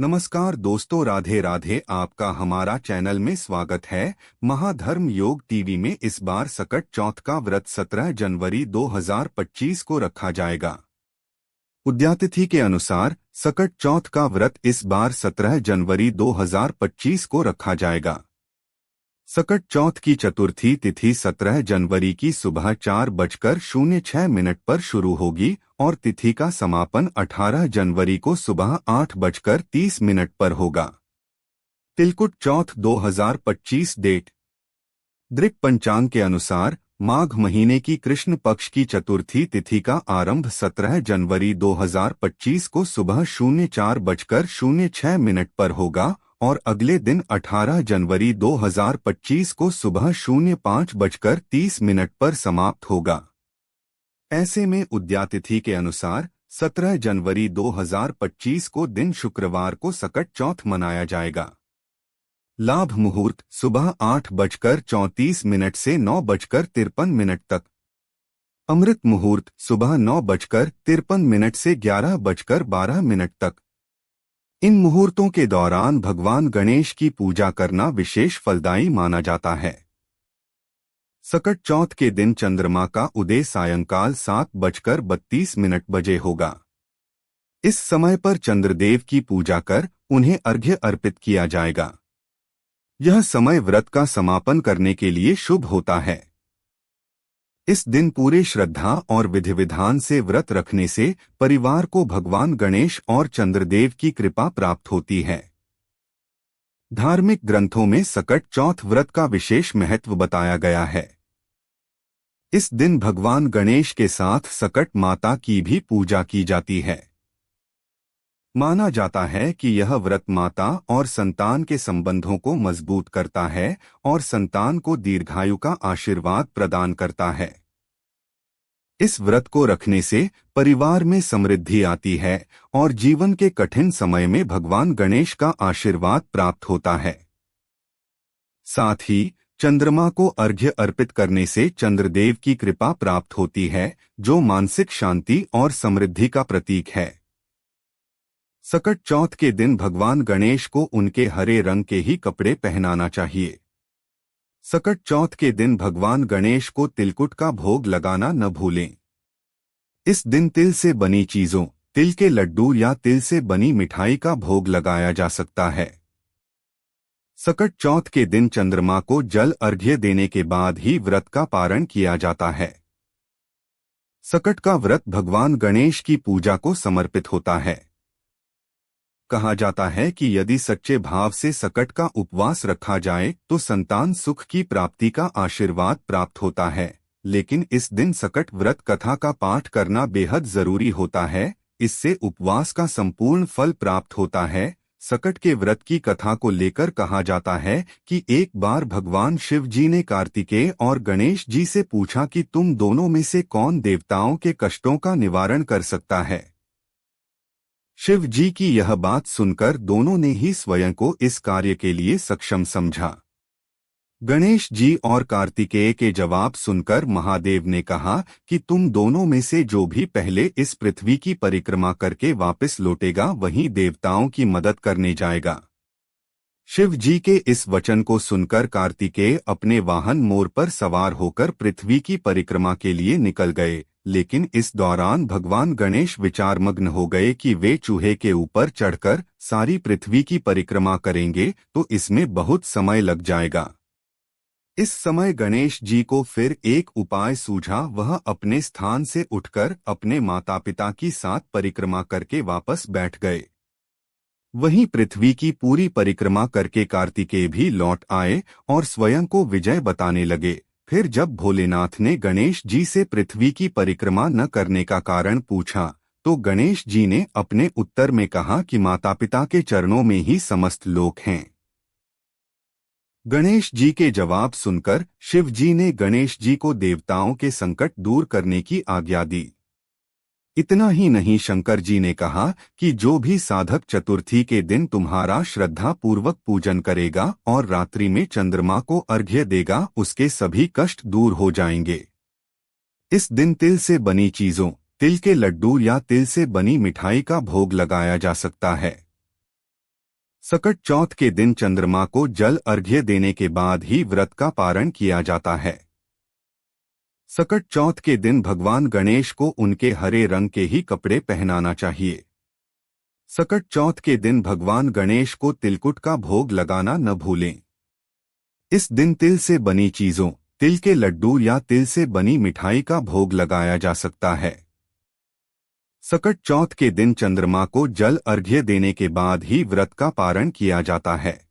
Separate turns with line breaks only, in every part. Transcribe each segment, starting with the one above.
नमस्कार दोस्तों, राधे राधे। आपका हमारा चैनल में स्वागत है। महाधर्म योग टीवी में इस बार सकट चौथ का व्रत 17 जनवरी 2025 को रखा जाएगा। उद्यातिथि के अनुसार सकट चौथ का व्रत इस बार 17 जनवरी 2025 को रखा जाएगा। सकट चौथ की चतुर्थी तिथि 17 जनवरी की सुबह 4:06 पर शुरू होगी और तिथि का समापन 18 जनवरी को सुबह 8:30 पर होगा। तिलकुट चौथ 2025 डेट। दृक पंचांग के अनुसार माघ महीने की कृष्ण पक्ष की चतुर्थी तिथि का आरंभ 17 जनवरी 2025 को सुबह 04:06 पर होगा और अगले दिन 18 जनवरी 2025 को सुबह 05:30 पर समाप्त होगा। ऐसे में उद्यातिथि के अनुसार 17 जनवरी 2025 को दिन शुक्रवार को सकट चौथ मनाया जाएगा। लाभ मुहूर्त सुबह 8:34 से 9:53 तक। अमृत मुहूर्त सुबह 9:53 से 11:12 तक। इन मुहूर्तों के दौरान भगवान गणेश की पूजा करना विशेष फलदायी माना जाता है। सकट चौथ के दिन चंद्रमा का उदय सायंकाल 7:32 बजे होगा। इस समय पर चंद्रदेव की पूजा कर उन्हें अर्घ्य अर्पित किया जाएगा। यह समय व्रत का समापन करने के लिए शुभ होता है। इस दिन पूरे श्रद्धा और विधि विधान से व्रत रखने से परिवार को भगवान गणेश और चंद्रदेव की कृपा प्राप्त होती है। धार्मिक ग्रंथों में सकट चौथ व्रत का विशेष महत्व बताया गया है। इस दिन भगवान गणेश के साथ सकट माता की भी पूजा की जाती है। माना जाता है कि यह व्रत माता और संतान के संबंधों को मजबूत करता है और संतान को दीर्घायु का आशीर्वाद प्रदान करता है। इस व्रत को रखने से परिवार में समृद्धि आती है और जीवन के कठिन समय में भगवान गणेश का आशीर्वाद प्राप्त होता है। साथ ही चंद्रमा को अर्घ्य अर्पित करने से चंद्रदेव की कृपा प्राप्त होती है, जो मानसिक शांति और समृद्धि का प्रतीक है। सकट चौथ के दिन भगवान गणेश को उनके हरे रंग के ही कपड़े पहनाना चाहिए। सकट चौथ के दिन भगवान गणेश को तिलकुट का भोग लगाना न भूलें। इस दिन तिल से बनी चीजों, तिल के लड्डू या तिल से बनी मिठाई का भोग लगाया जा सकता है। सकट चौथ के दिन चंद्रमा को जल अर्घ्य देने के बाद ही व्रत का पारण किया जाता है। सकट का व्रत भगवान गणेश की पूजा को समर्पित होता है। कहा जाता है कि यदि सच्चे भाव से सकट का उपवास रखा जाए तो संतान सुख की प्राप्ति का आशीर्वाद प्राप्त होता है। लेकिन इस दिन सकट व्रत कथा का पाठ करना बेहद जरूरी होता है। इससे उपवास का संपूर्ण फल प्राप्त होता है। सकट के व्रत की कथा को लेकर कहा जाता है कि एक बार भगवान शिव जी ने कार्तिकेय और गणेश जी से पूछा कि तुम दोनों में से कौन देवताओं के कष्टों का निवारण कर सकता है। शिव जी की यह बात सुनकर दोनों ने ही स्वयं को इस कार्य के लिए सक्षम समझा। गणेश जी और कार्तिकेय के जवाब सुनकर महादेव ने कहा कि तुम दोनों में से जो भी पहले इस पृथ्वी की परिक्रमा करके वापस लौटेगा वही देवताओं की मदद करने जाएगा। शिव जी के इस वचन को सुनकर कार्तिकेय अपने वाहन मोर पर सवार होकर पृथ्वी की परिक्रमा के लिए निकल गए। लेकिन इस दौरान भगवान गणेश विचारमग्न हो गए कि वे चूहे के ऊपर चढ़कर सारी पृथ्वी की परिक्रमा करेंगे तो इसमें बहुत समय लग जाएगा। इस समय गणेश जी को फिर एक उपाय सूझा। वह अपने स्थान से उठकर अपने माता पिता की साथ परिक्रमा करके वापस बैठ गए। वहीं पृथ्वी की पूरी परिक्रमा करके कार्तिकेय भी लौट आए और स्वयं को विजय बताने लगे। फिर जब भोलेनाथ ने गणेश जी से पृथ्वी की परिक्रमा न करने का कारण पूछा तो गणेश जी ने अपने उत्तर में कहा कि माता पिता के चरणों में ही समस्त लोक हैं। गणेश जी के जवाब सुनकर शिव जी ने गणेश जी को देवताओं के संकट दूर करने की आज्ञा दी। इतना ही नहीं, शंकर जी ने कहा कि जो भी साधक चतुर्थी के दिन तुम्हारा श्रद्धा पूर्वक पूजन करेगा और रात्रि में चंद्रमा को अर्घ्य देगा उसके सभी कष्ट दूर हो जाएंगे। इस दिन तिल से बनी चीजों, तिल के लड्डू या तिल से बनी मिठाई का भोग लगाया जा सकता है। सकट चौथ के दिन चंद्रमा को जल अर्घ्य देने के बाद ही व्रत का पारण किया जाता है। सकट चौथ के दिन भगवान गणेश को उनके हरे रंग के ही कपड़े पहनाना चाहिए। सकट चौथ के दिन भगवान गणेश को तिलकुट का भोग लगाना न भूलें। इस दिन तिल से बनी चीजों, तिल के लड्डू या तिल से बनी मिठाई का भोग लगाया जा सकता है। सकट चौथ के दिन चंद्रमा को जल अर्घ्य देने के बाद ही व्रत का पारण किया जाता है।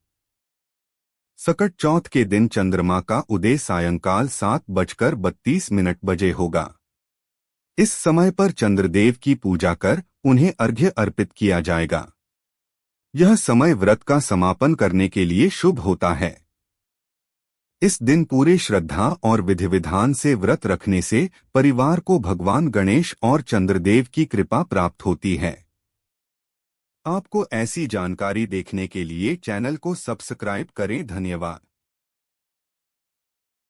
सकट चौथ के दिन चंद्रमा का उदय सायंकाल 7:32 बजे होगा। इस समय पर चंद्रदेव की पूजा कर उन्हें अर्घ्य अर्पित किया जाएगा। यह समय व्रत का समापन करने के लिए शुभ होता है। इस दिन पूरे श्रद्धा और विधि विधान से व्रत रखने से परिवार को भगवान गणेश और चंद्रदेव की कृपा प्राप्त होती है। आपको ऐसी जानकारी देखने के लिए चैनल को सब्सक्राइब करें। धन्यवाद।